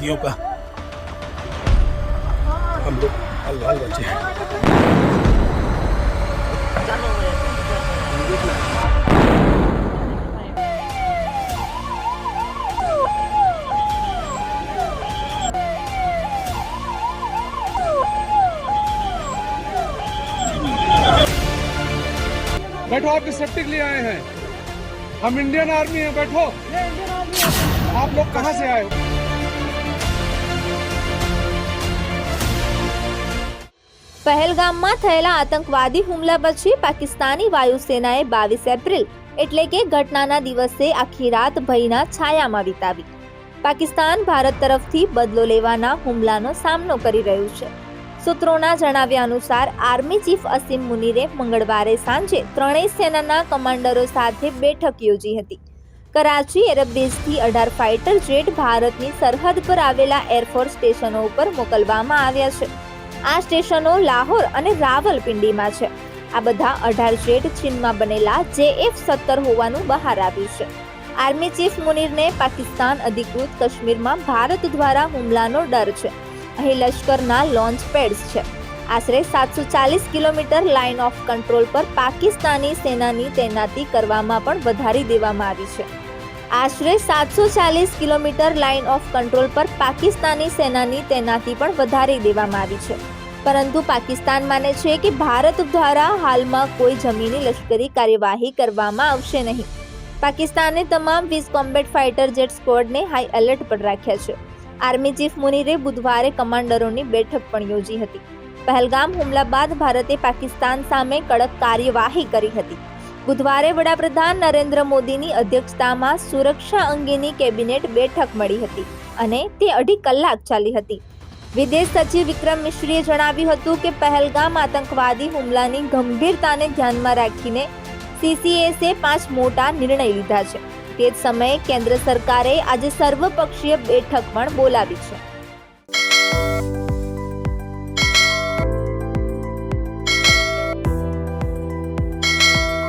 आतंकवादियों का हम लोग हाल बचे हैं। बैठो, आपकी सेफ्टी के लिए आए हैं। हम इंडियन आर्मी हैं। बैठो। आप लोग कहाँ से आए हो? પહેલગામમાં થયેલા આતંકવાદી હુમલા પછી પાકિસ્તાની વાયુસેનાએ 22 એપ્રિલ એટલે કે ઘટનાના દિવસે આખી રાત ભયના છાયામાં વિતાવી. પાકિસ્તાન ભારત તરફથી બદલો લેવાના હુમલાનો સામનો કરી રહ્યું છે. સૂત્રોના જણાવ્યા અનુસાર આર્મી ચીફ અસીમ મુનીરે મંગળવારે સાંજે ત્રણેય સેનાના કમાન્ડરો સાથે બેઠક યોજી હતી. કરાચી એરબેઝથી 18 ફાઇટર જેટ ભારતની સરહદ પર આવેલા એરફોર્સ સ્ટેશનો ઉપર મોકલવામાં આવ્યા છે. આ સ્ટેશનો લાહોર અને રાવલપિંડીમાં છે. આ બધા 18 જેટ ચીનમાં બનેલા JF-17 હોવાનું બહાર આવ્યું છે. આર્મી ચીફ મુનીરને પાકિસ્તાન અધિકૃત કાશ્મીરમાં ભારત દ્વારા હુમલાનો ડર છે. અહીં લશ્કરના લોન્ચ પેડ્સ છે. આશરે 740 કિલોમીટર લાઇન ઓફ કંટ્રોલ પર પાકિસ્તાની સેનાની તૈનાતી કરવામાં પણ વધારી દેવામાં આવી છે. આશરે 740 કિલોમીટર લાઇન ઓફ કંટ્રોલ પર પાકિસ્તાની સેનાની તૈનાતી પણ વધારી દેવામાં આવી છે. પરંતુ પાકિસ્તાન માને છે કે ભારત દ્વારા હાલમાં કોઈ જમીની લશ્કરી કાર્યવાહી કરવામાં આવશે નહીં. પાકિસ્તાને તમામ 20 કોમ્બેટ ફાઇટર જેટ સ્ક્વોડને હાઈ એલર્ટ પર રાખ્યા છે. આર્મી ચીફ મુનીરે બુધવારે કમાન્ડરોની બેઠક પણ યોજી હતી. પહેલગામ હુમલા બાદ ભારતે પાકિસ્તાન સામે કડક કાર્યવાહી કરી હતી. બુધવારે વડાપ્રધાન નરેન્દ્ર મોદીની અધ્યક્ષતામાં સુરક્ષા અંગેની કેબિનેટ બેઠક મળી હતી અને તે 2.5 કલાક ચાલી હતી. વિદેશ સચિવ વિક્રમ મિશ્રીએ જણાવ્યું હતું કે પહેલગામ આતંકવાદી હુમલાની ગંભીરતાને ધ્યાનમાં રાખીને CCSએ 5 મોટા નિર્ણય લીધા છે. તે જ સમયે કેન્દ્ર સરકારે આજે સર્વપક્ષીય બેઠક પણ બોલાવી છે.